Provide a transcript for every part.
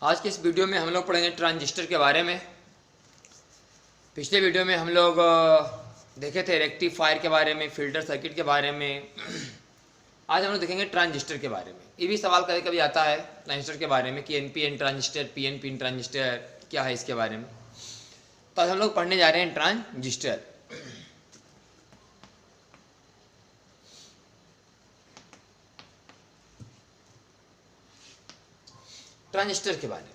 आज के इस वीडियो में हम लोग पढ़ेंगे ट्रांजिस्टर के बारे में। पिछले वीडियो में हम लोग देखे थे रेक्टिफायर के बारे में, फिल्टर सर्किट के बारे में। आज हम लोग देखेंगे ट्रांजिस्टर के बारे में। ये भी सवाल कभी कभी आता है ट्रांजिस्टर के बारे में कि एनपीएन ट्रांजिस्टर, पीएनपी ट्रांजिस्टर क्या है, इसके बारे में। तो आज हम लोग पढ़ने जा रहे हैं ट्रांजिस्टर। ट्रांजिस्टर के बारे में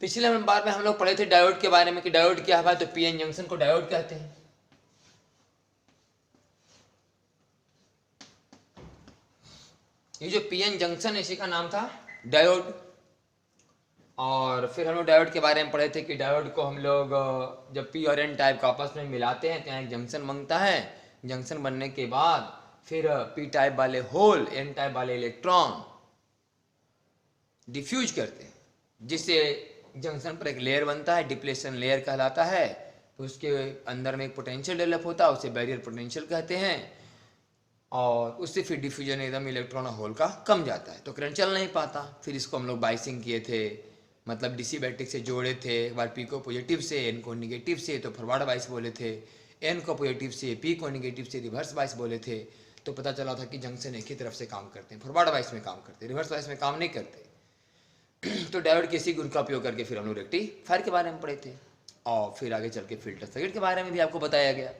पिछले बार में हम लोग पढ़े थे डायोड के बारे में कि डायोड क्या है। तो पीएन जंक्शन को डायोड कहते हैं। ये जो पीएन जंक्शन है इसी का नाम था डायोड। और फिर हम लोग डायोड के बारे में पढ़े थे कि डायोड को हम लोग जब पी और एन टाइप का आपस में मिलाते हैं तो यहाँ एक जंक्शन बनता है। जंक्शन बनने के बाद फिर पी टाइप वाले होल, एन टाइप वाले इलेक्ट्रॉन डिफ्यूज करते हैं, जिससे जंक्शन पर एक लेयर बनता है, डिप्लेशन लेयर कहलाता है। तो उसके अंदर में एक पोटेंशियल डेवलप होता है, उसे बैरियर पोटेंशियल कहते हैं। और उससे फिर डिफ्यूजन एकदम इलेक्ट्रॉन होल का कम जाता है, तो करंट चल नहीं पाता। फिर इसको हम लोग बाइसिंग किए थे, मतलब डीसी बैटरी से जोड़े थे। एक बार पी को पॉजिटिव से, एन को निगेटिव से, तो फॉरवर्ड बाइस बोले थे। एन को पॉजिटिव से, पी को निगेटिव से रिवर्स बाइस बोले थे। तो पता चला था कि जंक्शन एक ही तरफ से काम करते हैं, फॉरवर्ड बाइस में काम करते हैं, रिवर्स बाइस में काम नहीं करते। तो डायोड के इसी गुण का उपयोग करके फिर हम लोग रेक्टिफायर के बारे में पढ़े थे। और फिर आगे चल के फिल्टर सर्किट के बारे में भी आपको बताया गया।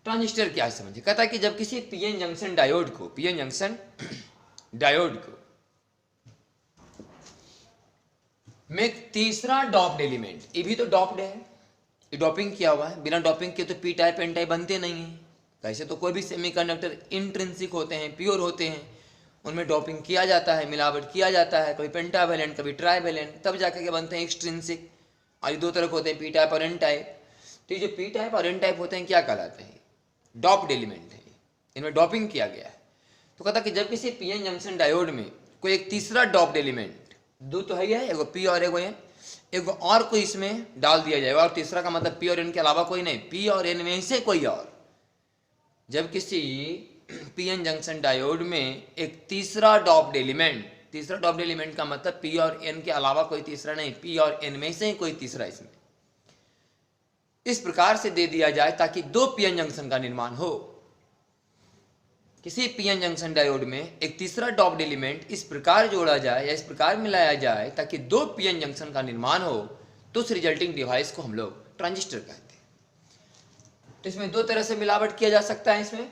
ट्रांजिस्टर क्या है समझिए। कहता है कि जब किसी पीएन जंक्शन डायोड को में एक तीसरा डॉप्ड एलिमेंट, ये भी तो डॉप्ड है, ये डॉपिंग किया हुआ है। बिना डॉपिंग के तो पी टाइप एन टाइप बनते नहीं है। वैसे तो कोई भी सेमीकंडक्टर इंट्रिंसिक होते हैं, प्योर होते हैं, उनमें डॉपिंग किया जाता है, मिलावट किया जाता है, कभी पेंटावेलेंट कभी ट्राइवेलेंट, तब जाकर के बनते हैं एक्सट्रिंसिक। और ये दो तरह के होते हैं, पी टाइप और एन टाइप। तो ये जो पी टाइप और एन टाइप होते हैं क्या कहलाते हैं? डॉप्ड एलिमेंट है, इनमें डॉपिंग किया गया है। तो कहता कि जब किसी पीएन जंक्शन डायोड में कोई एक तीसरा डॉप्ड एलिमेंट, दो तो है ही है, एगो पी और एगो एन, एगो और कोई इसमें डाल दिया जाएगा। और तीसरा का मतलब पी और एन के अलावा कोई नहीं, पी और एन में से कोई और। जब किसी पीएन जंक्शन डायोड में एक तीसरा डॉप्ड एलिमेंट का मतलब पी और एन के अलावा कोई तीसरा नहीं, पी और एन में से कोई तीसरा इसमें इस प्रकार से दे दिया जाए ताकि दो पीएन जंक्शन का निर्माण हो। किसी पीएन जंक्शन डायोड में एक तीसरा डॉप्ड एलिमेंट इस प्रकार जोड़ा जाए या इस प्रकार मिलाया जाए ताकि दो पीएन जंक्शन का निर्माण हो, तो उस रिजल्टिंग डिवाइस को हम लोग ट्रांजिस्टर कहते हैं। तो इसमें दो तरह से मिलावट किया जा सकता है। इसमें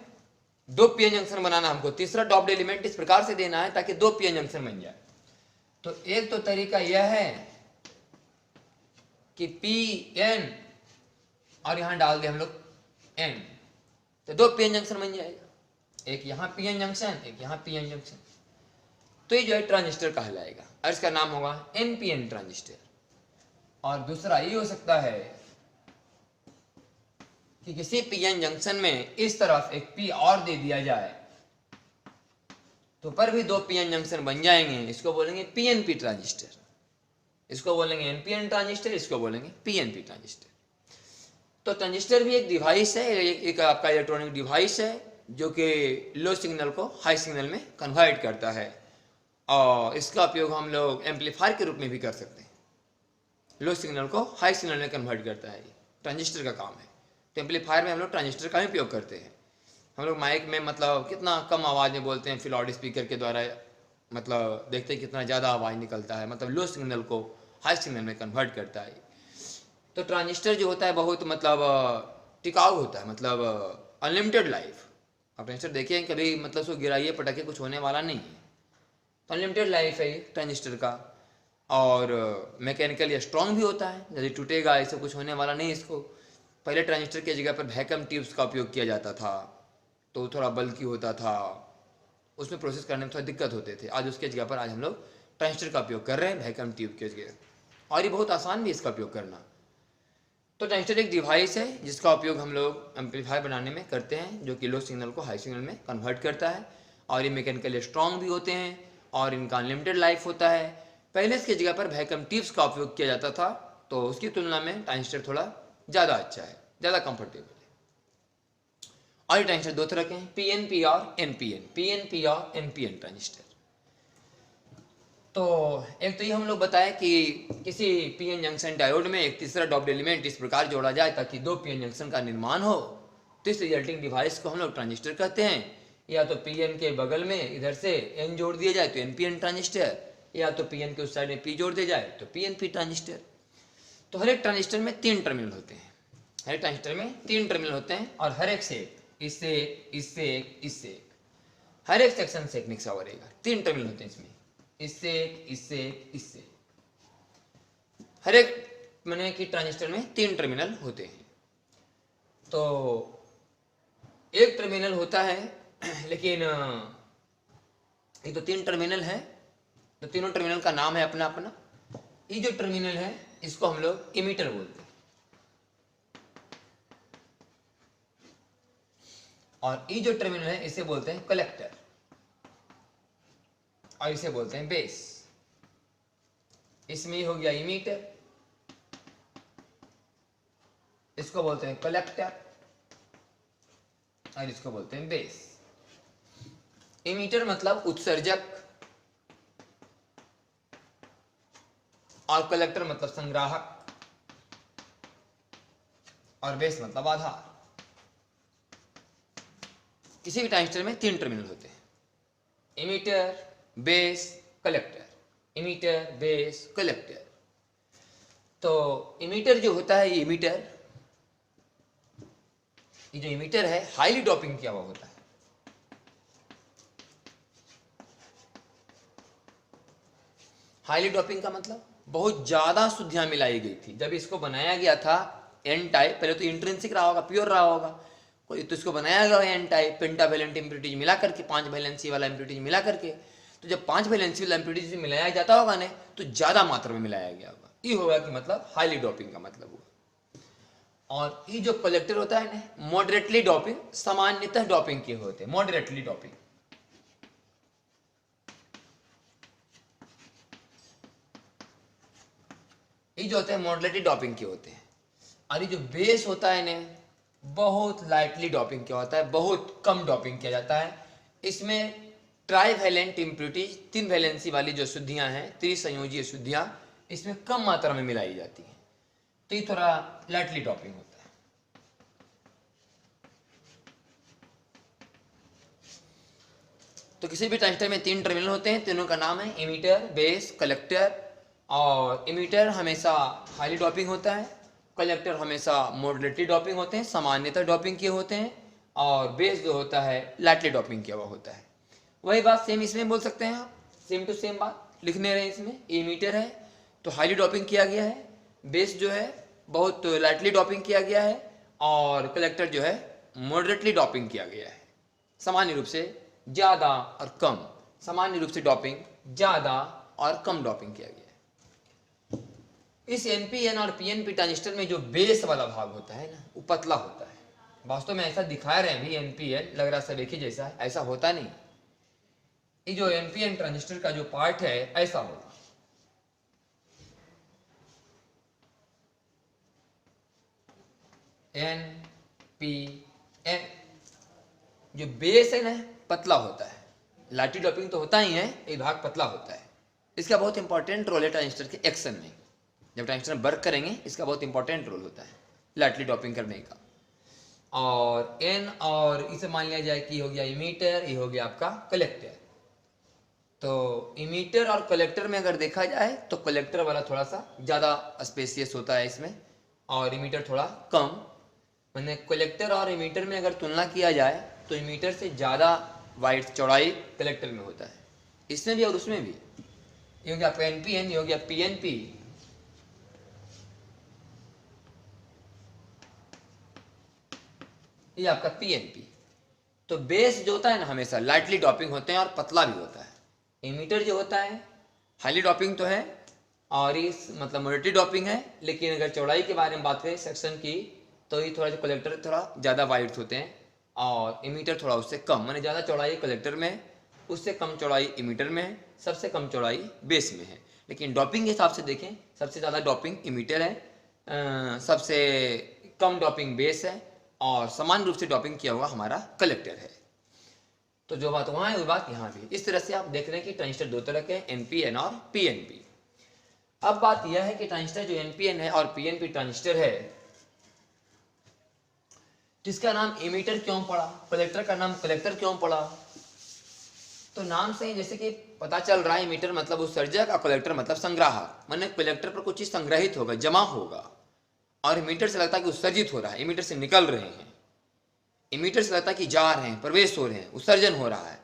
दो पीएन जंक्शन बनाना, हमको तीसरा डॉप्ड एलिमेंट इस प्रकार से देना है ताकि दो पीएन जंक्शन बन जाए। तो एक तो तरीका यह है कि पी एन और यहां डाल दे हम लोग एन, तो दो पीएन जंक्शन बन जाएगा। एक यहां पीएन जंक्शन, एक यहां पीएन जंक्शन। तो ये जो है ट्रांजिस्टर कहलाएगा और इसका नाम होगा एनपीएन ट्रांजिस्टर। और दूसरा ये हो सकता है कि किसी पीएन जंक्शन में इस तरफ एक पी और दे दिया जाए तो पर भी दो पीएन जंक्शन बन जाएंगे। इसको बोलेंगे पीएनपी ट्रांजिस्टर, इसको बोलेंगे एनपीएन ट्रांजिस्टर, इसको बोलेंगे पीएनपी ट्रांजिस्टर। तो ट्रांजिस्टर भी एक डिवाइस है, एक आपका इलेक्ट्रॉनिक डिवाइस है जो कि लो सिग्नल को हाई सिग्नल में कन्वर्ट करता है। और इसका उपयोग हम लोग एम्पलीफायर के रूप में भी कर सकते हैं। लो सिग्नल को हाई सिग्नल में कन्वर्ट करता है, ये ट्रांजिस्टर का काम है। तो एम्पलीफायर में हम लोग ट्रांजिस्टर का ही उपयोग करते हैं। हम लोग माइक में मतलब कितना कम आवाज़ में बोलते हैं, फिर लाउड स्पीकर के द्वारा मतलब देखते हैं कितना ज़्यादा आवाज़ निकलता है, मतलब लो सिग्नल को हाई सिग्नल में कन्वर्ट करता है। तो ट्रांजिस्टर जो होता है बहुत मतलब टिकाऊ होता है, मतलब अनलिमिटेड लाइफ। आप ट्रांजिस्टर देखिए कभी मतलब उसको गिराइए पटाखे कुछ होने वाला नहीं है। तो अनलिमिटेड लाइफ है ट्रांजिस्टर का। और मैकेनिकली स्ट्रॉन्ग भी होता है, यदि टूटेगा ऐसा कुछ होने वाला नहीं इसको। पहले ट्रांजिस्टर की जगह पर वैक्यूम ट्यूब्स का उपयोग किया जाता था, तो थोड़ा बल्कि होता था, उसमें प्रोसेस करने में थोड़ा दिक्कत होते थे। आज उसके जगह पर आज हम लोग ट्रांजिस्टर का उपयोग कर रहे हैं वैक्यूम ट्यूब के जगह, और ये बहुत आसान भी इसका उपयोग करना। तो ट्रांजिस्टर एक डिवाइस है जिसका उपयोग हम लोग एम्पलीफायर बनाने में करते हैं, जो कि लो सिग्नल को हाई सिग्नल में कन्वर्ट करता है। और ये मैकेनिकली स्ट्रॉन्ग भी होते हैं और इनका अनलिमिटेड लाइफ होता है। पहले इसकी जगह पर वैक्यूम ट्यूब्स का उपयोग किया जाता था, तो उसकी तुलना में ट्रांजिस्टर थोड़ा ज़्यादा अच्छा है, ज़्यादा कंफर्टेबल है। और ये ट्रांजिस्टर दो तरह के हैं, पीएनपी और एनपीएन, पीएनपी और एनपीएन ट्रांजिस्टर। तो एक तो ये हम लोग बताए कि किसी पीएन जंक्शन डायोड में एक तीसरा डॉप्ड एलिमेंट इस प्रकार जोड़ा जाए ताकि दो पीएन जंक्शन का निर्माण हो, तो इस रिजल्टिंग डिवाइस को हम लोग ट्रांजिस्टर कहते हैं। या तो पीएन के बगल में इधर से एन जोड़ दिया जाए तो एनपीएन ट्रांजिस्टर, या तो पीएन के उस साइड में पी जोड़ दिया जाए तो पीएनपी ट्रांजिस्टर। तो हर एक ट्रांजिस्टर में 3 टर्मिनल होते हैं, हर एक ट्रांजिस्टर में 3 टर्मिनल होते हैं, और हर एक से इससे इससे इससे हर एक सेक्शन से एक मिक्सा रहेगा। 3 टर्मिनल होते हैं इसमें, इससे इससे हर एक मैंने कि ट्रांजिस्टर में 3 टर्मिनल होते हैं। तो एक टर्मिनल होता है, लेकिन ये तो 3 टर्मिनल है, तो तीनों टर्मिनल का नाम है अपना अपना। ये जो टर्मिनल है इसको हम लोग इमीटर बोलते हैं, और ये जो टर्मिनल है इसे बोलते हैं कलेक्टर, और इसे बोलते हैं बेस। इसमें हो गया इमीटर, इसको बोलते हैं कलेक्टर, और इसको बोलते हैं बेस। इमीटर मतलब उत्सर्जक, और कलेक्टर मतलब संग्राहक, और बेस मतलब आधार। किसी भी ट्रांजिस्टर में 3 टर्मिनल होते हैं, emitter, base, collector, emitter, base, collector. तो इमीटर जो होता है, ये जो इमीटर है हाईली डोपिंग किया हुआ होता है। हाईली डोपिंग का मतलब बहुत ज्यादा शुद्धियां मिलाई गई थी। जब इसको बनाया गया था एन टाइप, पहले तो इंट्रिंसिक रहा होगा, प्योर रहा होगा, कोई तो इसको बनाया गया एन टाइप, पेंटावेलेंट इम्प्योरिटीज मिला करके, 5 वैलेंसी वाला इम्प्योरिटीज मिला करके। तो जब 5 वैलेंसी वाला इम्प्योरिटीज मिलाया जाता होगा ना, तो ज्यादा मात्रा में मिलाया गया होगा, ये होगा कि मतलब हाईली डोपिंग का मतलब हुआ। और ये जो कलेक्टर होता है ना, मॉडरेटली डोपिंग, सामान्यतः डोपिंग के होते हैं, मॉडरेटली डोपिंग। ये जो होते हैं मॉडरेटली डोपिंग के होते हैं। और ये जो बेस होता है ना, बहुत लाइटली डोपिंग किया होता है, बहुत कम डोपिंग किया जाता है। इसमें ट्राईवैलेंट इम्प्योरिटीज, 3 वैलेंसी वाली जो शुद्धियां हैं, त्रिसंयोजीय शुद्धियां, इसमें कम मात्रा में मिलाई जाती है, तो ये थोड़ा लाइटली डोपिंग होता है। तो किसी भी ट्रांजिस्टर में 3 टर्मिनल होते हैं, तीनों का नाम है इमीटर, बेस, कलेक्टर। और इमीटर हमेशा हाईली डोपिंग होता है, कलेक्टर हमेशा मॉडरेटली डोपिंग होते हैं, सामान्यतः डोपिंग किए होते हैं, और बेस जो होता है लाइटली डोपिंग किया हुआ होता है। वही बात सेम इसमें बोल सकते हैं आप, सेम टू सेम बात लिखने रहे। इसमें इमीटर है तो हाईली डोपिंग किया गया है, बेस जो है बहुत लाइटली डोपिंग किया गया है, और कलेक्टर जो है मॉडरेटली डोपिंग किया गया है। सामान्य रूप से ज़्यादा और कम, सामान्य रूप से डोपिंग ज़्यादा और कम डोपिंग किया गया है। इस एनपीएन और पीएनपी ट्रांजिस्टर में जो बेस वाला भाग होता है ना, वो पतला होता है। वास्तव में ऐसा दिखा रहे हैं भी, एनपीएन लग रहा सब एक ही जैसा है, ऐसा होता नहीं। ये जो एनपीएन ट्रांजिस्टर का जो पार्ट है ऐसा होगा, एन पी एन। जो बेस है ना पतला होता है, लाइटली डोपिंग तो होता ही है, ये भाग पतला होता है। इसका बहुत इंपॉर्टेंट रोल है ट्रांजिस्टर के एक्शन में। जब ट्रांजिस्टर वर्क करेंगे इसका बहुत इंपॉर्टेंट रोल होता है लाइटली डोपिंग करने का। और एन, और इसे मान लिया जाए कि हो गया इमीटर, ये हो गया आपका कलेक्टर। तो इमीटर और कलेक्टर में अगर देखा जाए तो कलेक्टर वाला थोड़ा सा ज़्यादा स्पेसियस होता है इसमें, और इमीटर थोड़ा कम। मैंने कलेक्टर और इमीटर में अगर तुलना किया जाए तो इमीटर से ज़्यादा वाइड चौड़ाई कलेक्टर में होता है, इसमें भी और उसमें भी। ये हो गया आपका एनपीएन, ये हो गया पीएनपी। ये आपका पीएनपी। तो बेस जो होता है ना हमेशा लाइटली डोपिंग होते हैं और पतला भी होता है। इमीटर जो होता है हाईली डोपिंग तो है, और इस मतलब मॉडरेटली डोपिंग है, लेकिन अगर चौड़ाई के बारे में बात करें सेक्शन की, तो ये थोड़ा कलेक्टर थोड़ा ज़्यादा वाइड होते हैं, और इमीटर थोड़ा उससे कम, माने ज़्यादा चौड़ाई कलेक्टर में है, उससे कम चौड़ाई इमीटर में है, सबसे कम चौड़ाई बेस में है। लेकिन डोपिंग के हिसाब से देखें, सबसे ज़्यादा डोपिंग इमीटर है, सबसे कम डोपिंग बेस है, और समान रूप से डोपिंग किया हुआ हमारा कलेक्टर है। तो जो बात वहां है वो बात यहाँ भी। इस तरह से आप देख रहे हैं कि ट्रांजिस्टर दो तरह के, एनपीएन और पीएनपी। अब बात यह है कि ट्रांजिस्टर जो एनपीएन है और पीएनपी ट्रांजिस्टर है, जिसका नाम इमीटर क्यों पड़ा, कलेक्टर का नाम कलेक्टर क्यों पड़ा? तो नाम से ही जैसे कि पता चल रहा है, इमीटर मतलब उत्सर्जक और कलेक्टर मतलब संग्राहक। माने कलेक्टर पर कुछ चीज संग्रहित होगा, जमा होगा, और इमीटर से लगता है कि उत्सर्जित हो रहा है, इमीटर से निकल रहे हैं। इमीटर से लगता है कि जा रहे हैं, प्रवेश हो रहे हैं, उत्सर्जन हो रहा है।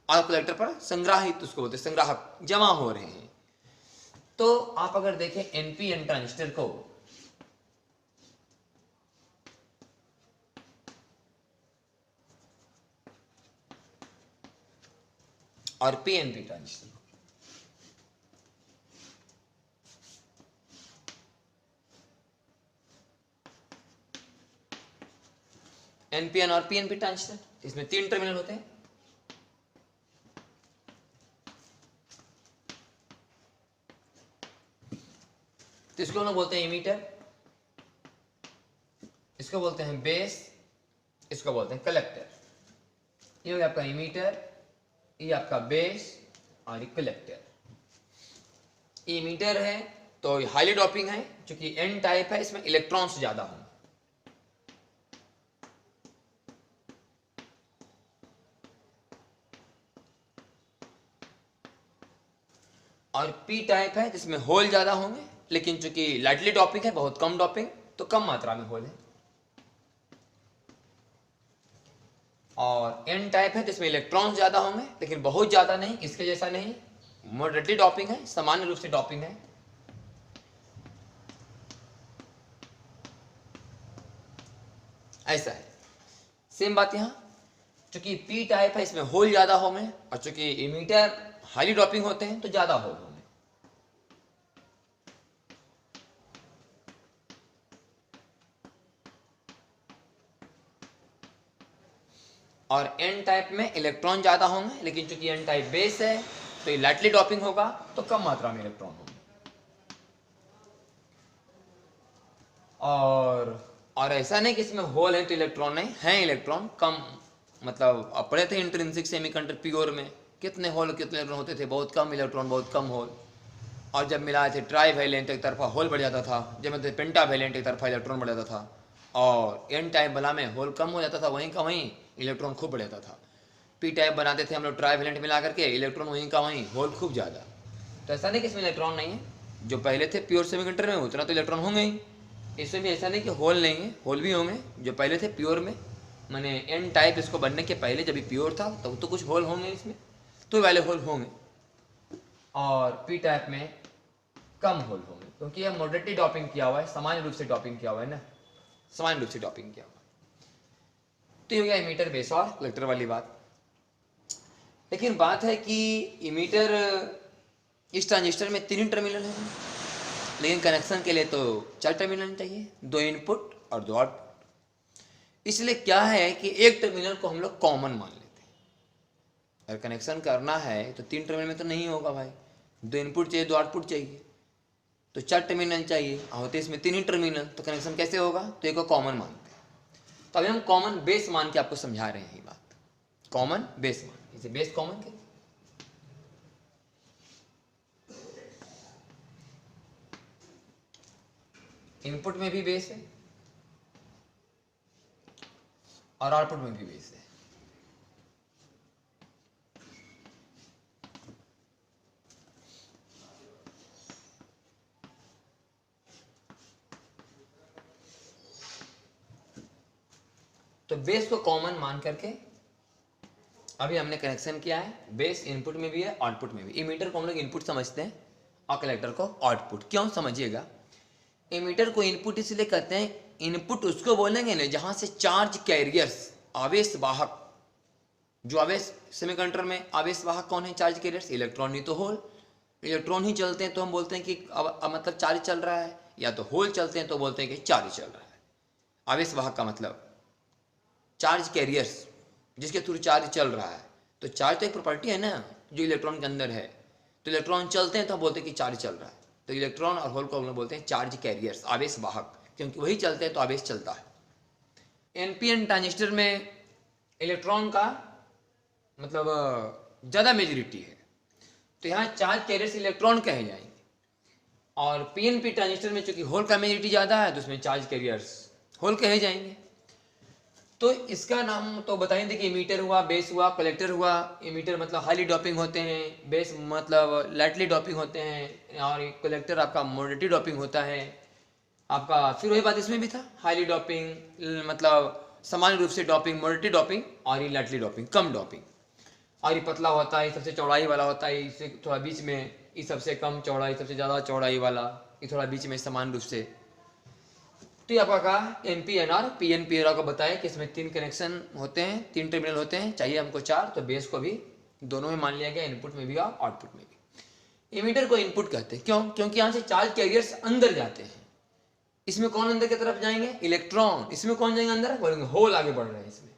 और कलेक्टर पर संग्राहित, उसको बोलते हैं संग्राहक, जमा हो रहे हैं। तो आप अगर देखें एनपीएन ट्रांजिस्टर को, और पीएनपी ट्रांजिस्टर को, एनपीएन और पीएनपी ट्रांजिस्टर, इसमें 3 टर्मिनल होते हैं। तो इसको हम लोग बोलते हैं इमीटर, इसको बोलते हैं बेस, इसको बोलते हैं कलेक्टर। ये हो गया आपका इमीटर, ये आपका बेस और ये कलेक्टर। इमीटर है तो हाईली डोपिंग है, क्योंकि एन टाइप है, इसमें इलेक्ट्रॉन्स ज्यादा होंगे। और पी टाइप है जिसमें होल ज्यादा होंगे, लेकिन चूंकि लाइटली डोपिंग है, बहुत कम डोपिंग, तो कम मात्रा में होल है। और एन टाइप है जिसमें इलेक्ट्रॉन्स ज्यादा होंगे, लेकिन बहुत ज्यादा नहीं, इसके जैसा नहीं, मॉडरेटली डोपिंग है, सामान्य रूप से डोपिंग है। ऐसा है। सेम बात यहां, चूंकि पी टाइप है, इसमें होल ज्यादा होंगे, और चूंकि इमीटर हाईली डोपिंग होते हैं तो ज्यादा होल होंगे। और एन टाइप में इलेक्ट्रॉन ज्यादा होंगे, लेकिन चूंकि एन टाइप बेस है तो ये लाइटली डोपिंग होगा, तो कम मात्रा में इलेक्ट्रॉन होंगे। और ऐसा नहीं कि इसमें होल है तो इलेक्ट्रॉन नहीं है, इलेक्ट्रॉन कम, मतलब अब पढ़े थे इंट्रिंसिक सेमीकंडक्टर प्योर में कितने होल कितने इलेक्ट्रॉन होते थे, बहुत कम इलेक्ट्रॉन, बहुत कम होल। और जब मिलाए थे ट्राई वैलेंट, एक तरफा होल बढ़ जाता था, जब मिलते पेंटा वैलेंट, एक तरफा इलेक्ट्रॉन बढ़ जाता था। और एन टाइप वाला में होल कम हो जाता था, वहीं का वहीं इलेक्ट्रॉन खूब बढ़ जाता था। पी टाइप बनाते थे हम लोग ट्राई वैलेंट मिला करके, इलेक्ट्रॉन वहीं का वहीं, होल खूब ज़्यादा। तो ऐसा नहीं कि इसमें इलेक्ट्रॉन नहीं है, जो पहले थे प्योर सेमीकंडक्टर में उतना तो इलेक्ट्रॉन होंगे ही। इसमें भी ऐसा नहीं कि होल नहीं है, होल भी होंगे, जो पहले थे प्योर में, मैंने एन टाइप इसको बनने के पहले जब प्योर था तब तो कुछ होल होंगे इसमें, तो वाले होल होंगे। और पी टाइप में कम होल होंगे, क्योंकि यह मॉडरेटली डॉपिंग किया हुआ है, सामान्य रूप से डॉपिंग किया हुआ है ना, सामान्य रूप से डॉपिंग किया हुआ है। तो ये हो गया इमीटर, बेस और कलेक्टर वाली बात। लेकिन बात है कि इमीटर, इस ट्रांजिस्टर में 3 टर्मिनल है, लेकिन कनेक्शन के लिए तो 4 टर्मिनल चाहिए, 2 इनपुट और 2 आउटपुट। इसलिए क्या है कि एक टर्मिनल को हम लोग कॉमन मान लेते हैं। अगर कनेक्शन करना है तो 3 टर्मिनल में तो नहीं होगा भाई, 2 इनपुट चाहिए, 2 आउटपुट चाहिए, तो 4 टर्मिनल चाहिए, होते इसमें 3 ही टर्मिनल, तो कनेक्शन कैसे होगा? तो एक को कॉमन मानते हैं। तो अभी हम कॉमन बेस मान के आपको समझा रहे हैं ये बात, कॉमन बेस मान, इसे बेस कॉमन के इनपुट में भी बेस है और आउटपुट में भी बेस है। तो बेस को कॉमन मान करके अभी हमने कनेक्शन किया है, बेस इनपुट में भी है, आउटपुट में भी। इमीटर को हम लोग इनपुट समझते हैं और कलेक्टर को आउटपुट। क्यों? समझिएगा, इमीटर को इनपुट इसलिए कहते हैं, इनपुट उसको बोलेंगे ना जहां से चार्ज कैरियर्स, आवेश वाहक, जो आवेश सेमीकंडक्टर में आवेश वाहक कौन है? चार्ज कैरियर्स, इलेक्ट्रॉन ही तो होल। इलेक्ट्रॉन ही चलते हैं तो हम बोलते हैं कि अब मतलब चार्ज चल रहा है, या तो होल चलते हैं तो बोलते हैं कि चार्ज चल रहा है। आवेश वाहक का मतलब चार्ज कैरियर्स, जिसके थ्रू चार्ज चल रहा है। तो चार्ज तो एक प्रॉपर्टी है ना जो इलेक्ट्रॉन के अंदर है, तो इलेक्ट्रॉन चलते हैं तो हम बोलते हैं कि चार्ज चल रहा है। तो इलेक्ट्रॉन और होल को हम लोग बोलते हैं चार्ज कैरियर्स, आवेश वाहक, क्योंकि वही चलते हैं तो आवेश चलता है। एनपीएन ट्रांजिस्टर में इलेक्ट्रॉन का मतलब ज़्यादा मेजोरिटी है, तो यहाँ चार्ज कैरियर्स इलेक्ट्रॉन कहे जाएंगे। और पीएनपी ट्रांजिस्टर में चूंकि होल का मेजोरिटी ज़्यादा है तो उसमें चार्ज कैरियर्स होल कहे जाएंगे। तो इसका नाम तो बताएं, देखिए इमीटर हुआ, बेस हुआ, कलेक्टर हुआ। इमीटर मतलब हाईली डॉपिंग होते हैं, बेस मतलब लाइटली डॉपिंग होते हैं, और कलेक्टर आपका मॉडरेटली डॉपिंग होता है आपका। फिर वही बात इसमें भी था, हाईली डॉपिंग मतलब समान रूप से डॉपिंग, मॉडरेटली डॉपिंग, और ये लाइटली डॉपिंग कम डॉपिंग। और ये पतला होता है, सबसे चौड़ाई वाला होता है, इससे थोड़ा बीच में, ये सबसे कम चौड़ाई, सबसे ज़्यादा चौड़ाई वाला, ये थोड़ा बीच में समान रूप से। तो आपका कहा एनपीएनआर पीएनपीआर को बताया कि इसमें 3 कनेक्शन होते हैं, 3 टर्मिनल होते हैं, चाहिए हमको 4, तो बेस को भी दोनों में मान लिया गया, इनपुट में भी और आउटपुट में भी। एमीटर को इनपुट कहते हैं, क्यों? क्योंकि यहाँ से चार्ज कैरियर्स अंदर जाते हैं। इसमें कौन अंदर की तरफ जाएंगे? इलेक्ट्रॉन। इसमें कौन जाएंगे अंदर? बोलेंगे होल आगे बढ़ रहे हैं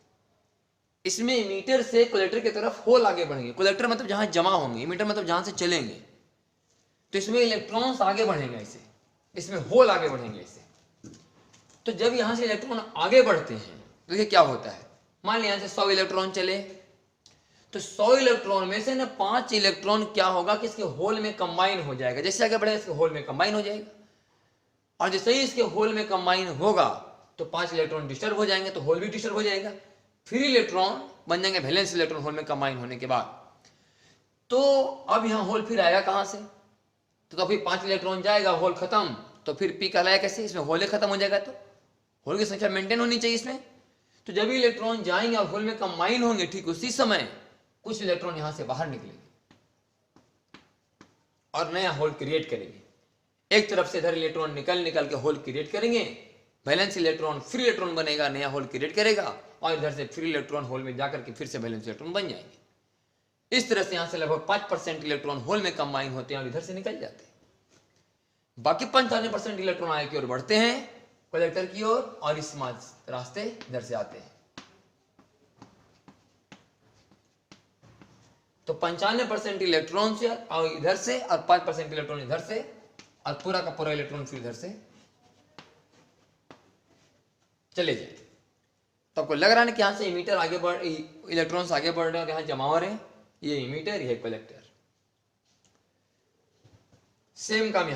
इसमें इमीटर से कलेक्टर की तरफ होल आगे बढ़ेंगे। कलेक्टर मतलब जहां जमा होंगे, इमीटर मतलब जहां से चलेंगे। तो इसमें इलेक्ट्रॉन्स आगे बढ़ेंगे ऐसे, इसमें होल आगे बढ़ेंगे ऐसे। तो जब यहां से इलेक्ट्रॉन आगे बढ़ते हैं तो देखिए क्या होता है। मान लिया यहां से 100 इलेक्ट्रॉन चले, तो 100 इलेक्ट्रॉन में से ना 5 इलेक्ट्रॉन क्या होगा कि इसके होल में कंबाइन हो जाएगा। जैसे आगे बढ़ेगा इसके होल में कंबाइन हो जाएगा, और जैसे ही इसके होल में कंबाइन होगा तो 5 इलेक्ट्रॉन डिस्टर्ब हो जाएंगे, तो होल भी डिस्टर्ब हो जाएगा। फ्री इलेक्ट्रॉन बन जाएंगे वैलेंस इलेक्ट्रॉन होल में कंबाइन होने के बाद। तो अब यहां होल फिर आएगा कहां से? तो फिर 5 इलेक्ट्रॉन जाएगा, होल खत्म, तो फिर पी कहलाया कैसे? इसमें होल खत्म हो जाएगा, तो होल की संख्या मेंटेन होनी चाहिए इसमें। तो जब भी इलेक्ट्रॉन जाएंगे और होल में कंबाइन होंगे, ठीक उसी समय कुछ इलेक्ट्रॉन यहां से बाहर निकलेंगे और नया होल क्रिएट करेंगे। एक तरफ से इधर इलेक्ट्रॉन निकल के होल क्रिएट करेंगे, वैलेंस इलेक्ट्रॉन फ्री इलेक्ट्रॉन बनेगा, नया होल क्रिएट करेगा, और इधर से फ्री इलेक्ट्रॉन होल में जाकर के फिर से वैलेंस इलेक्ट्रॉन बन जाएंगे। इस तरह से यहां से लगभग 5% इलेक्ट्रॉन होल में कंबाइन होते हैं और इधर से निकल जाते हैं। बाकी 95% इलेक्ट्रॉन आगे की ओर बढ़ते हैं, कलेक्टर की ओर, और इस रास्ते इधर से आते हैं। तो 95% इलेक्ट्रॉन से और इधर से, और 5% इलेक्ट्रॉन इधर से, और पूरा का पूरा इलेक्ट्रॉन फिर इधर से चले जाए। तो आपको लग रहा है ना कि यहां से इमीटर आगे बढ़, इलेक्ट्रॉन्स आगे बढ़ रहे हैं और यहां जमा हो रहे हैं। ये इमीटर, ये कलेक्टर। सेम काम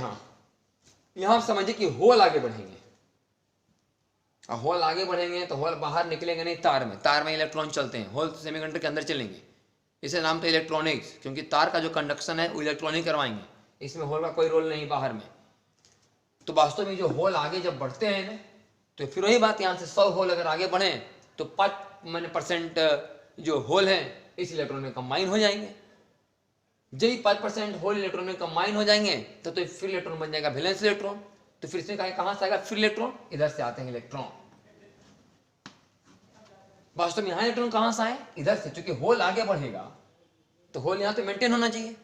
यहां समझिए कि होल आगे बढ़ेंगे, और होल आगे बढ़ेंगे तो होल बाहर निकलेंगे नहीं, तार में इलेक्ट्रॉन चलते हैं, होल सेमीकंडक्टर के अंदर चलेंगे। इसे नाम तो इलेक्ट्रॉनिक्स, क्योंकि तार का जो कंडक्शन है वो इलेक्ट्रॉनिक करवाएंगे, इसमें होल का कोई रोल नहीं बाहर में। तो वास्तव में जो होल आगे जब बढ़ते हैं ना, तो फिर वही बात, यहां से 100 होल अगर आगे बढ़े तो 5% जो होल है इस इलेक्ट्रॉन में कंबाइन हो जाएंगे। जब ही 5% होल इलेक्ट्रॉन में कंबाइन हो जाएंगे तो फ्री इलेक्ट्रॉन बन जाएगा वैलेंस इलेक्ट्रॉन। तो फिर से कहां से आएगा फ्री इलेक्ट्रॉन? इधर से आते हैं इलेक्ट्रॉन। वास्तव में यहां इलेक्ट्रॉन कहां से आए? इधर से। चूंकि होल आगे बढ़ेगा तो होल यहां तो मेंटेन होना चाहिए,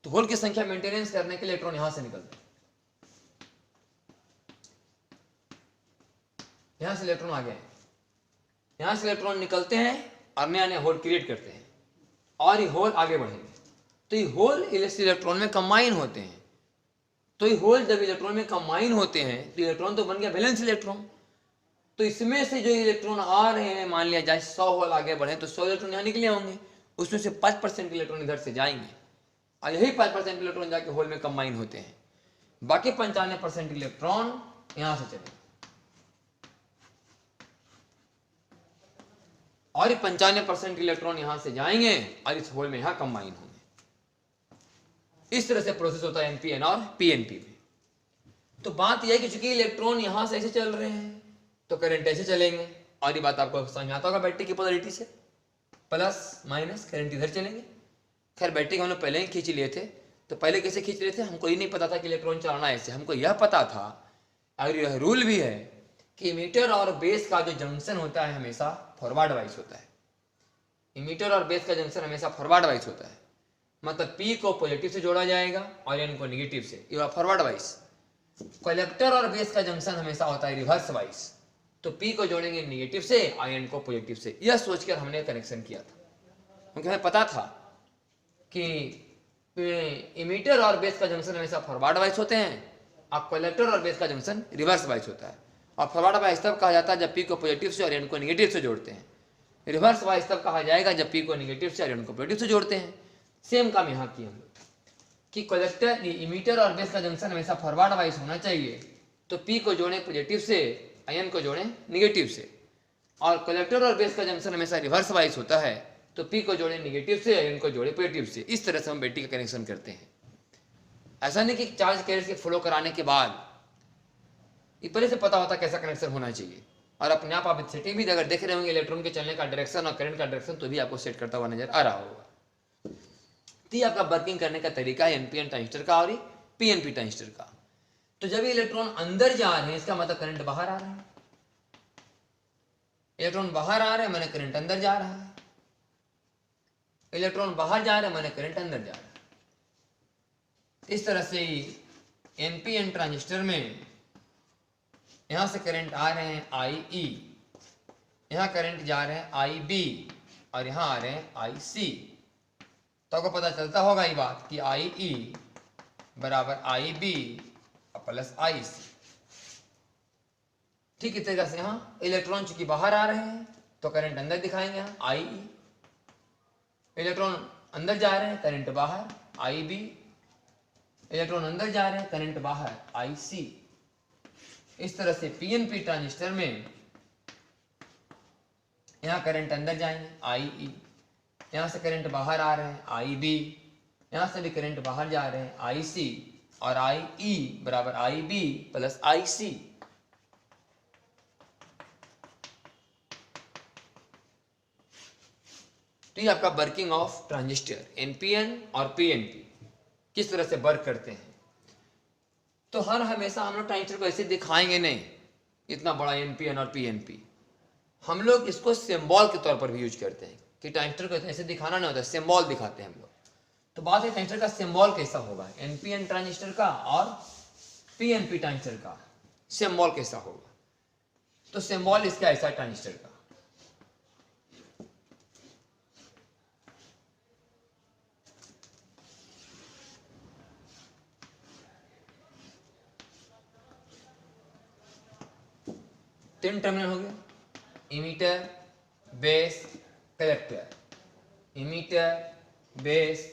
तो होल की संख्या मेंटेनेंस करने के लिए इलेक्ट्रॉन यहां से निकलते हैं। यहां से इलेक्ट्रॉन आ गए, यहां से इलेक्ट्रॉन निकलते हैं और नया नया होल क्रिएट करते हैं, और ये होल आगे बढ़ेंगे। तो ये होल इलेक्ट्रॉन में कंबाइन होते हैं। तो ये होल जब इलेक्ट्रॉन में कंबाइन होते हैं तो इलेक्ट्रॉन तो बन गया वैलेंस इलेक्ट्रॉन। तो इसमें से जो इलेक्ट्रॉन आ रहे हैं, मान लिया जाए 100 होल आगे बढ़े तो 100 इलेक्ट्रॉन यहां निकले होंगे, उसमें से 5% इलेक्ट्रॉन इधर से जाएंगे, और यही 5% इलेक्ट्रॉन जाके होल में कंबाइन होते हैं। बाकी 95% इलेक्ट्रॉन यहां से चले, और ये 95% इलेक्ट्रॉन यहां से जाएंगे और इस होल में यहां कंबाइन होंगे। इस तरह से प्रोसेस होता है एनपीएन और पीएनपी में। तो बात यह है कि चूंकि इलेक्ट्रॉन यहां से ऐसे चल रहे हैं तो करंट ऐसे चलेंगे, और ये बात आपको समझ आता होगा बैटरी की पोलैरिटी से, प्लस माइनस करंट इधर चलेंगे। खैर बैटरी हम लोग पहले ही खींच लिए थे, तो पहले कैसे खींच रहे थे? हमको ये नहीं पता था कि इलेक्ट्रॉन चलाना ऐसे, हमको यह पता था, और यह रूल भी है कि इमीटर और बेस का जो जंक्शन होता है हमेशा फॉरवर्ड वाइज होता है। इमीटर और बेस का जंक्शन हमेशा फॉरवर्ड वाइज होता है, मतलब P को पॉजिटिव से जोड़ा जाएगा और N को नेगेटिव से, ये फॉरवर्ड वाइज। कलेक्टर और बेस का जंक्शन हमेशा होता है रिवर्स वाइज, तो P को जोड़ेंगे नेगेटिव से और N को पॉजिटिव से। यह सोचकर हमने कनेक्शन किया था, क्योंकि हमें पता था कि इमीटर और बेस का जंक्शन हमेशा फॉरवर्ड वाइज होते हैं, और कलेक्टर और बेस का जंक्शन रिवर्स वाइज होता है। और फॉरवर्ड वाइज तब कहा जाता है जब P को पॉजिटिव से और N को नेगेटिव से जोड़ते हैं। रिवर्स वाइज तब कहा जाएगा जब पी को निगेटिव से आयरन को पॉजिटिव से जोड़ते हैं। सेम काम यहाँ किया हम लोग कि कलेक्टर इमीटर और बेस का जंक्शन हमेशा फॉरवर्ड वाइज होना चाहिए, तो पी को जोड़े पॉजिटिव से, आयन को जोड़े निगेटिव से, और कलेक्टर और बेस का जंक्शन हमेशा रिवर्स वाइज होता है, तो पी को जोड़े निगेटिव से, आयन को जोड़े पॉजिटिव से। इस तरह से हम बैटरी का कनेक्शन करते हैं। ऐसा नहीं कि चार्ज कैरियर के फ्लो कराने के बाद ये पहले से पता होता कैसा कनेक्शन होना चाहिए, और अपने आप सेटिंग भी अगर देख रहे होंगे इलेक्ट्रॉन के चलने का डायरेक्शन और करंट का डायरेक्शन, तो भी आपको सेट करता हुआ नजर आ रहा होगा। तो ये आपका वर्किंग करने का तरीका है एनपीएन ट्रांजिस्टर का और पीएनपी ट्रांजिस्टर का। तो जब ये इलेक्ट्रॉन अंदर जा रहे हैं इसका मतलब करंट बाहर आ रहा है, इलेक्ट्रॉन बाहर आ रहे हैं माने करंट अंदर जा रहा है, इलेक्ट्रॉन बाहर जा रहे हैं माने करंट अंदर जा रहा है। इस तरह से एनपीएन ट्रांजिस्टर में यहां से करंट आ रहे हैं IE, यहां करंट जा रहे हैं IB, और यहां आ रहे हैं IC। तो आपको पता चलता होगा ये बात कि IE बराबर IB प्लस IC। ठीक इस तरीके से यहाँ इलेक्ट्रॉन चूंकि बाहर आ रहे हैं तो करंट अंदर दिखाएंगे यहाँ IE, इलेक्ट्रॉन अंदर जा रहे हैं करंट बाहर IB, इलेक्ट्रॉन अंदर जा रहे हैं करंट बाहर IC। इस तरह से पीएनपी ट्रांजिस्टर में यहाँ करंट अंदर जाएंगे IE, यहाँ से करंट बाहर आ रहे हैं IB, यहाँ से भी करंट बाहर जा रहे हैं IC, और IE बराबर IB प्लस IC। तो ये आपका वर्किंग ऑफ ट्रांजिस्टर एनपीएन और पीएनपी किस तरह से वर्क करते हैं। तो हर हमेशा हम लोग ट्रांजिस्टर को ऐसे दिखाएंगे नहीं, इतना बड़ा एनपीएन और पीएनपी, हम लोग इसको सिंबल के तौर पर भी यूज करते हैं कि ट्रांजिस्टर को ऐसे दिखाना नहीं होता, सिंबल दिखाते हैं हम लोग। तो बात है ट्रांजिस्टर का सिंबल कैसा होगा, एनपीएन ट्रांजिस्टर का और पीएनपी ट्रांजिस्टर का सिंबल कैसा होगा। तो सिंबल इसका ऐसा ट्रांजिस्टर का, तीन टर्मिनल हो गया, emitter, base, collector, emitter, base,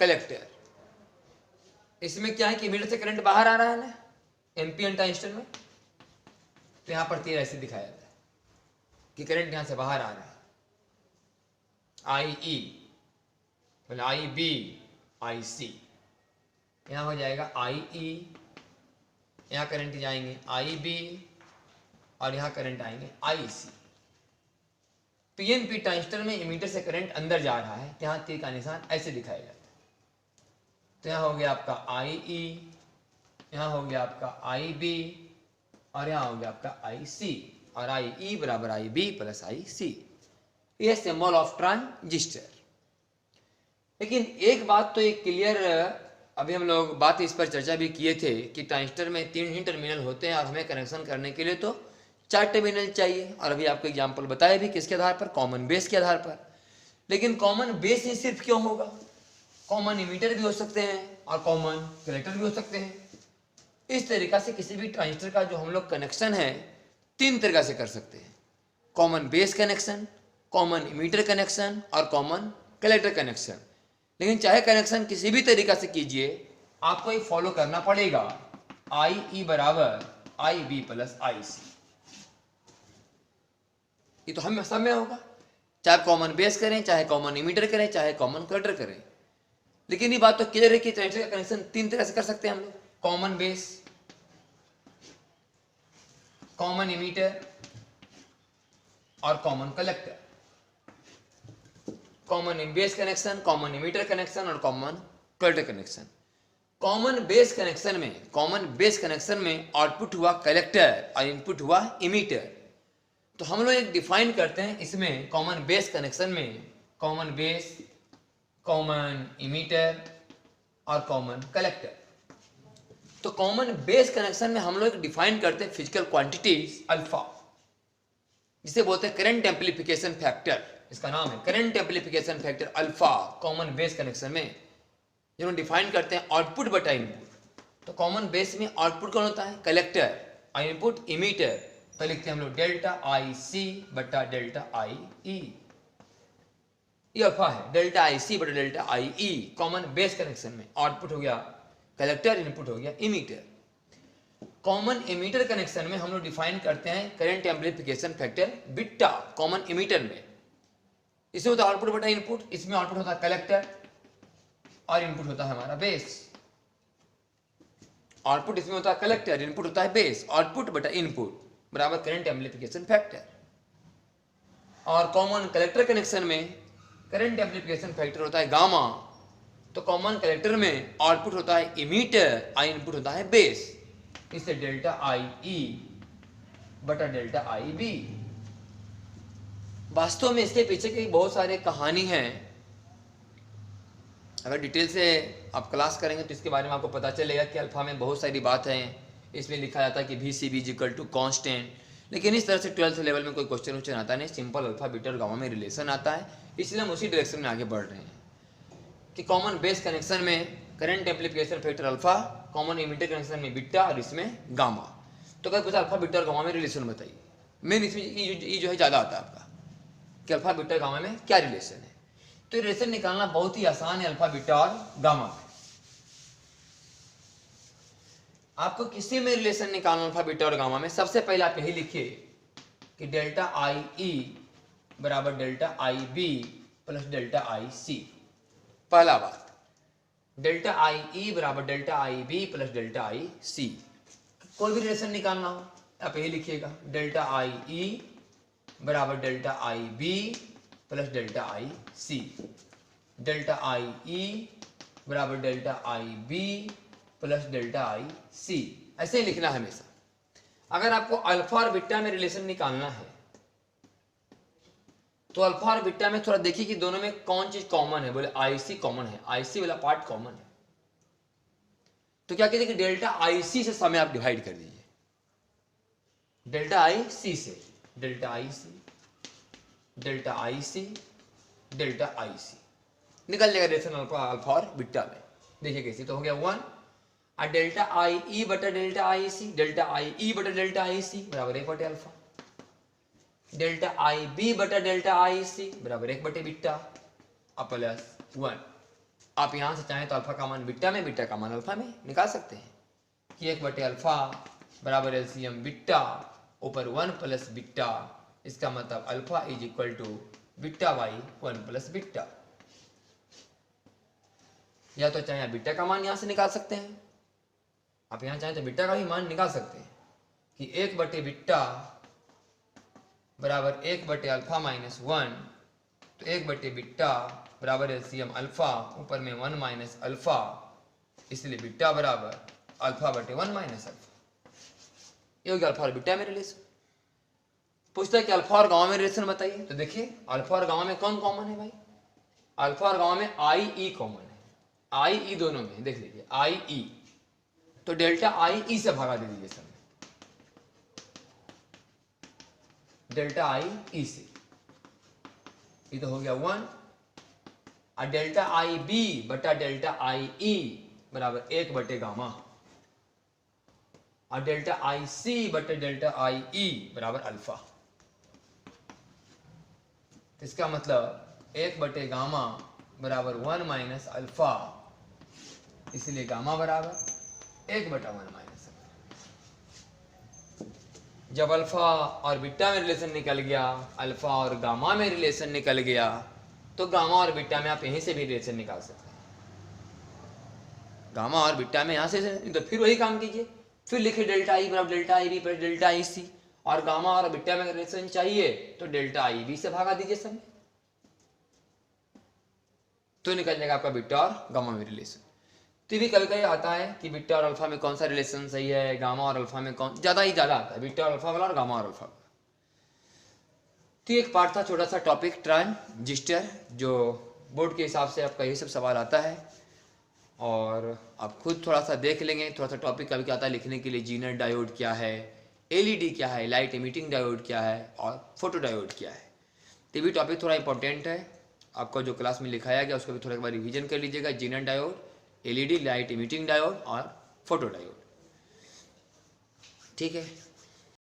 collector. इसमें क्या है कि इमीटर से करंट बाहर आ रहा है ना एनपीएन ट्रांजिस्टर में, तो यहां पर तीर ऐसे दिखाया जाता है कि करंट यहां से बाहर आ रहा है IE मतलब IB IC। यहां हो जाएगा IE, यहां करंट जाएंगे IB, और यहां करंट आएंगे IC। पीएनपी ट्रांजिस्टर में इमीटर से करंट अंदर जा रहा है, यहां तीर का निशान ऐसे दिखाया जाता है। तो यहां हो गया आपका IE, यहां हो गया आपका IB, और यहां हो गया आपका IC, और IE बराबर IB प्लस IC। यह सिंबल ऑफ ट्रांजिस्टर। लेकिन एक बात तो एक क्लियर, अभी हम लोग बात इस पर चर्चा भी किए थे कि ट्रांजिस्टर में 3 ही टर्मिनल होते हैं और हमें कनेक्शन करने के लिए तो 4 टर्मिनल चाहिए, और अभी आपको एग्जांपल बताया भी किसके आधार पर, कॉमन बेस के आधार पर। लेकिन कॉमन बेस ही सिर्फ क्यों होगा, कॉमन इमीटर भी हो सकते हैं और कॉमन कलेक्टर भी हो सकते हैं। इस तरीका से किसी भी ट्रांजिस्टर का जो हम लोग कनेक्शन है 3 तरीका से कर सकते हैं, common base connection, common emitter connection और कॉमन कलेक्टर कनेक्शन। लेकिन चाहे कनेक्शन किसी भी तरीका से कीजिए, आपको ये फॉलो करना पड़ेगा IE बराबर IB प्लस IC। ये तो हम सब में होगा, चाहे कॉमन बेस करें, चाहे कॉमन इमीटर करें, चाहे कॉमन कलेक्टर करें। लेकिन ये बात तो क्लियर है कि ट्रांजिस्टर का कनेक्शन 3 तरह से कर सकते हैं हम लोग, कॉमन बेस, कॉमन इमीटर और common collector. Common base connection, common emitter connection और common collector connection. Common base connection में आउटपुट हुआ कलेक्टर और इनपुट हुआ इमीटर। तो हम लोग एक डिफाइन करते हैं इसमें कॉमन बेस कनेक्शन में, कॉमन बेस, कॉमन इमीटर और कॉमन कलेक्टर। तो कॉमन बेस कनेक्शन में हम लोग डिफाइन करते हैं फिजिकल क्वांटिटीज अल्फा, जिसे बोलते हैं करंट एम्पलीफिकेशन फैक्टर, इसका नाम है current amplification factor alpha. Common base connection में जिन्होंने डिफाइन करते हैं आउटपुट बटा इनपुट। तो कॉमन बेस में आउटपुट कौन होता है, कलेक्टर, और इनपुट इमीटर। तो लिखते हैं हम लोग डेल्टा आई सी बटा डेल्टा आई ई, ये अल्फा है, डेल्टा आई सी बटा delta I E common base connection में। आउटपुट हो गया कलेक्टर, इनपुट हो गया इमीटर। कॉमन इमीटर कनेक्शन में हम लोग डिफाइन करते हैं current amplification factor beta common emitter में। इसमें होता है आउटपुट बटा इनपुट, इसमें आउटपुट होता है कलेक्टर और इनपुट होता है हमारा बेस। आउटपुट इसमें होता है कलेक्टर, इनपुट होता है बेस, आउटपुट बटा इनपुट बराबर करंट एम्पलीफिकेशन फैक्टर। और कॉमन कलेक्टर कनेक्शन में करंट एम्पलीफिकेशन फैक्टर होता है गामा, तो कॉमन कलेक्टर में आउटपुट होता है इमीटर और इनपुट होता है बेस, इससे डेल्टा आई ई बटा डेल्टा आई बी। वास्तव में इसके पीछे की बहुत सारी कहानी है, अगर डिटेल से आप क्लास करेंगे तो इसके बारे में आपको पता चलेगा कि अल्फा में बहुत सारी बात है। इसमें लिखा जाता है कि V C B equal to constant, लेकिन इस तरह से 12th लेवल में कोई क्वेश्चन आता नहीं, सिंपल अल्फा बीटा और गामा में रिलेशन आता है। इसलिए हम उसी डायरेक्शन में आगे बढ़ रहे हैं कि कॉमन बेस कनेक्शन में current amplification factor alpha, common emitter connection में बीटा और इसमें गामा। तो अगर पूछा अल्फा बीटा और गामा में रिलेशन बताइए, मेन इसमें ये जो है ज़्यादा आता है आपका कि अल्फा बीटा गामा में क्या रिलेशन है। तो रिलेशन निकालना बहुत ही आसान है अल्फा बीटा और गामा में। आपको किसी में रिलेशन निकालना अल्फा बीटा और गामा में, सबसे पहले आप यही लिखिए कि डेल्टा आई ई बराबर delta I B plus delta I C. पहला बात, डेल्टा आई ई बराबर delta I B plus delta I C. कोई भी रिलेशन निकालना हो आप यही लिखिएगा, डेल्टा आई ई बराबर delta I B plus delta I C. Delta I E बराबर delta I B plus delta I C, ऐसे ही लिखना है हमेशा। अगर आपको अल्फा और बीटा में रिलेशन निकालना है तो अल्फा और बीटा में थोड़ा देखिए कि दोनों में कौन चीज कॉमन है। बोले आई सी कॉमन है, आई सी वाला पार्ट कॉमन है, तो क्या कीजिए कि डेल्टा आई सी से समय आप डिवाइड कर दीजिए, डेल्टा आई सी से, delta I C, delta I C, delta I C, निकल जाएगा रिलेशन अल्फा और बीटा में। देखिए कैसे, तो हो गया 1 और डेल्टा आई ई बटा delta I C, delta I ई बटा डेल्टा आई सी बराबर 1 बटे अल्फा, डेल्टा आई बी बटा डेल्टा आई सी बराबर 1 बटे बीटा और प्लस 1। आप यहां से चाहें तो अल्फा का मान बीटा में, बीटा का मान अल्फा में निकाल सकते हैं कि 1 बटे अल्फा बराबर एलसीएम बीटा ऊपर 1 प्लस बीटा, इसका मतलब alpha is equal to beta by 1 plus beta. या तो चाहे बीटा का मान यहां से निकाल सकते हैं, आप यहां चाहें तो बीटा का भी मान निकाल सकते हैं कि 1 बटे बीटा बराबर 1 बटे अल्फा माइनस 1, तो 1 बटे बीटा बराबर एलसीएम अल्फा ऊपर में 1 माइनस अल्फा, इसलिए बीटा बराबर अल्फा बटे 1 माइनस अल्फा। ये हो गया अल्फा और बीटा में रिलेशन। पूछता है कि अल्फा और गामा में रिलेशन बताइए, तो देखिए अल्फा और गामा में कौन कॉमन है भाई, अल्फा और गामा में आई ई कॉमन है, आई ई दोनों में देख लीजिए आई ई, तो डेल्टा आई ई से भगा दे दीजिए सब, डेल्टा आई ई से, ये तो हो गया 1 और डेल्टा आई बी बटा डेल्टा आई ई बराबर 1 बटे गामा और डेल्टा आई सी बटे डेल्टा आई ई बराबर अल्फा। इसका मतलब 1 बटे गामा बराबर 1 माइनस अल्फा, इसलिए गामा बराबर 1 बटा 1 माइनस अल्फा। जब अल्फा और बीटा में रिलेशन निकल गया, अल्फा और गामा में रिलेशन निकल गया, तो गामा और बीटा में आप यहीं से भी रिलेशन निकाल सकते हैं। गामा और बीटा में यहां से, तो फिर वही काम कीजिए, फिर लिखे डेल्टा आई बराबर delta I B plus delta I C, और गामा और बीटा में रिलेशन चाहिए तो डेल्टा आई बी से भागा दीजिए सब, तो निकल जाएगा आपका बीटा और गामा में रिलेशन। तो भी कभी कभी आता है कि बीटा और अल्फा में कौन सा रिलेशन सही है, गामा और अल्फा में कौन ज़्यादा आता है, बीटा और अल्फा वाला और गामा और अल्फा वाला। तो एक पार्ट था छोटा सा टॉपिक ट्रांजिस्टर, जो बोर्ड के हिसाब से आपका ये सब सवाल आता है, और आप खुद थोड़ा सा देख लेंगे, थोड़ा सा टॉपिक कभी क्या आता है लिखने के लिए, जीनर डायोड क्या है, एलईडी क्या है, लाइट इमिटिंग डायोड क्या है, और फोटो डायोड क्या है। तो भी टॉपिक थोड़ा इंपॉर्टेंट है, आपको जो क्लास में लिखाया गया उसको भी थोड़ा एक बार रिवीजन कर लीजिएगा। Zener diode, LED, light emitting diode और फोटो डायोड, ठीक है।